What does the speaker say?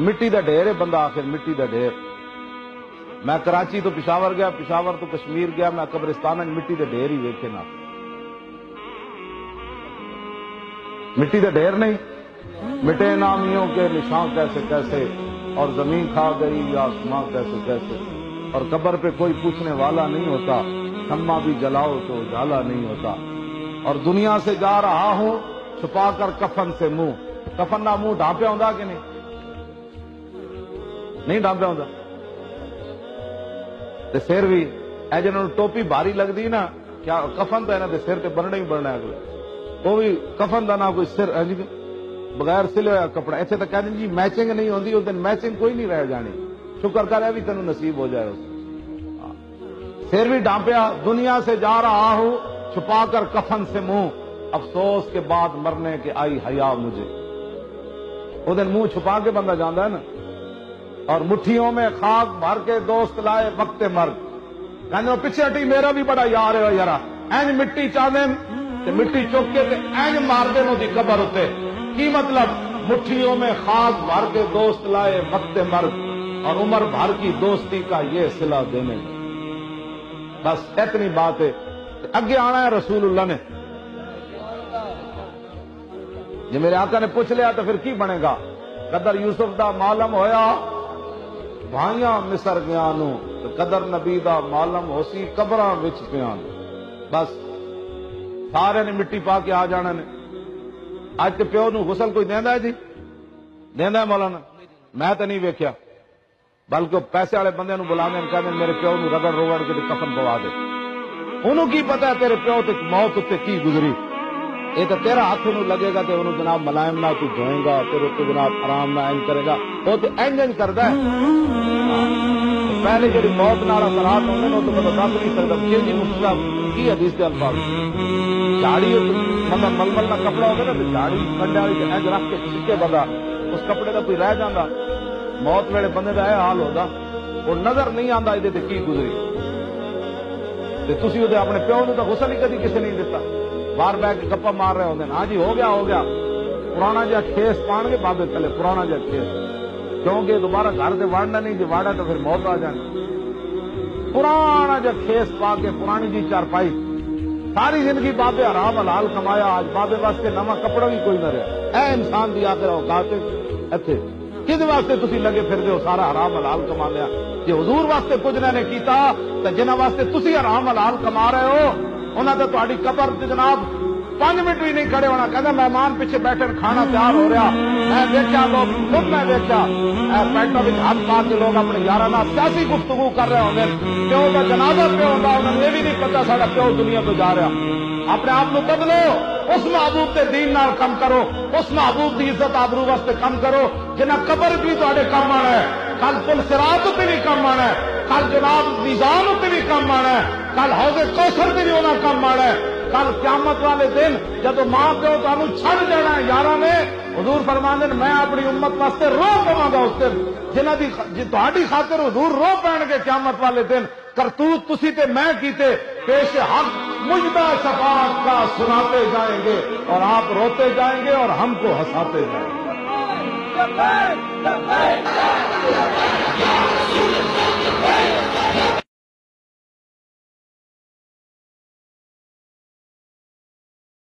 مٹی دا ڈھیر ہے بندہ، آخر مٹی دا ڈھیر۔ میں کراچی تو پشاور گیا، پشاور تو کشمیر گیا، میں قبرستان مٹی دے ڈھیر ہی ویکھے نا، مٹی دے ڈھیر نہیں، مٹے نامیوں کے نشان کیسے کیسے، اور زمین کھا گئی یا آسماں کیسے کیسے، اور قبر پہ کوئی پوچھنے والا نہیں ہوتا، شمع بھی جلاؤ تو اجالا نہیں ہوتا، اور دنیا سے جا رہا ہوں چھپا کر کفن سے منہ۔ کفن نہ منہ ڈھانپیا ہوندا کہ نہیں ڈھانپیا ہوندا؟ تے سر بھی اے جنہوں ٹوپی بھاری لگدی نا، کیا کفن تو انہاں دے سر تے بننا ہی بننا ہے اگلے، وہ بھی کفن دا نہ کوئی سر بغیر سلے ہوا کپڑا۔ ایتھے تو کہہ دیں جی میچنگ نہیں ہوندی، اس دن میچنگ کوئی نہیں رہ جانی، شکر کر بھی تینوں نصیب ہو جائے۔ سر بھی ڈھانپیا، دنیا سے جا رہا ہوں چھپا کر کفن سے منہ، افسوس کے بعد مرنے کے آئی حیا مجھے۔ وہ دن منہ چھپا کے بندہ جاندا ہے نا۔ اور مٹھیوں میں خاک بھر کے دوست لائے وقت مرگ، کہنے پیچھے ہٹی میرا بھی بڑا یار ہے یارا، اینج مٹی چاہدے تے مٹی چک کے تے اینج مار دے دی قبر اتے۔ کی مطلب؟ مٹھیوں میں خاک بھر کے دوست لائے وقت مرگ، اور عمر بھر کی دوستی کا یہ صلہ دینے۔ بس اتنی بات ہے، اگے آنا ہے رسول اللہ نے۔ جی میرے آقا نے پوچھ لیا تو پھر کی بنے گا؟ قدر یوسف دا معلوم ہویا بھائیاں مصر گیا نو، قدر نبی دا معلوم ہو سی قبراں وچ پیاں۔ بس سارے نے مٹی پا کے آ جانا نے۔ اج کے پیو نو غسل کوئی دیندا ہے جی؟ دیندا ہے مولانا؟ میں تو نہیں ویکھیا، بلکہ پیسے والے بندے نو بلا دین، کہندے میرے پیو نو رگڑ روڑ کے کفن پوا دے۔ انہوں کی پتہ ہے تیرے پیو تے موت تے کی گزری؟ یہ تو تیرا ہاتھ نو لگے گا تے انہوں جناب ملائم نہ تو دھوئے گا، پھر تو جناب آرام نہ اینج کرے گا، وہ تو اینج کردا ہے۔ پہلے جڑی موت نال اثرات ہوندے نے تو بندہ دس نہیں سکدا۔ جی مفتی صاحب کی حدیث کے الفاظ؟ جھاڑی مطلب ململ کا کپڑا ہوگا نا، جھاڑی کنڈے والی اینج رکھ کے چھکے بندہ، اس کپڑے کا کوئی رہ جاندہ؟ موت ویلے بندے کا یہ حال ہوتا، وہ نظر نہیں آتا یہ کی گزری۔ تھی اپنے پیو نو تو غسل ہی کدی کسی نہیں دیتا، باہر بہ کے گپا مار رہے ہوتے ہیں، ہاں جی ہو گیا ہو گیا، پرانا جہا کھیس پان گے بابے تھلے، پرانا جہا کھیس، کیونکہ دوبارہ گھر سے واڑنا نہیں، جی واڑا تو پھر موت آ جانی۔ پرانا جہا کھیس پا کے پرانی جی چارپائی، ساری زندگی بابے حرام حلال کمایا، آج بابے واسطے نواں کپڑا بھی کوئی نہ رہا۔ اے انسان دی آخر اوقات اتنے کس واسطے تسی لگے پھر دے ہو سارا حرام حلال کما لیا؟ جی حضور واسطے کچھ نے کیتا تو جنہاں واسطے تسی حرام حلال کما رہے ہو انہاں تے تہاڈی قبر تے جناب 5 منٹ بھی نہیں کھڑے ہونا، کہندا مہمان پیچھے بیٹھے کھانا تیار ہو رہا، میں دیکھا لوگ خود میں دیکھا پیٹوں میں ہاتھ پا کے لوگ اپنے یاراں نال سیاسی گفتگو کر رہے ہوندے، پیو دا جنازہ پہ ہوندا، انہاں نوں یہ بھی نہیں پتا ساڈا پیو دنیا تو جا رہا۔ اپنے آپ کو بدلو، اس محبوب کے دین نال کم کرو، اس محبوب کی عزت آبرو واسطے کم کرو جنہ قبر بھی تہاڈے کم آنا ہے، کل پل صراط تے بھی کم آنا ہے، کل جناب میزان تے بھی کم آنا ہے، کل حوض کوثر تے بھی ہونا کم آنا ہے، کل قیامت والے دن جب ماں پیو تانوں چھڑ دینا ہے یاراں نے، حضور فرماندے نے میں اپنی امت واسطے رو پواں گا اس دن، جنہ دی تہاڈی خاطر حضور رو پین گے قیامت والے دن، کرتوت تسی تے میں کیتے پیش حق مجدہ شفاعت کا سناتے جائیں گے، اور آپ روتے جائیں گے اور ہم کو ہنساتے جائیں گے۔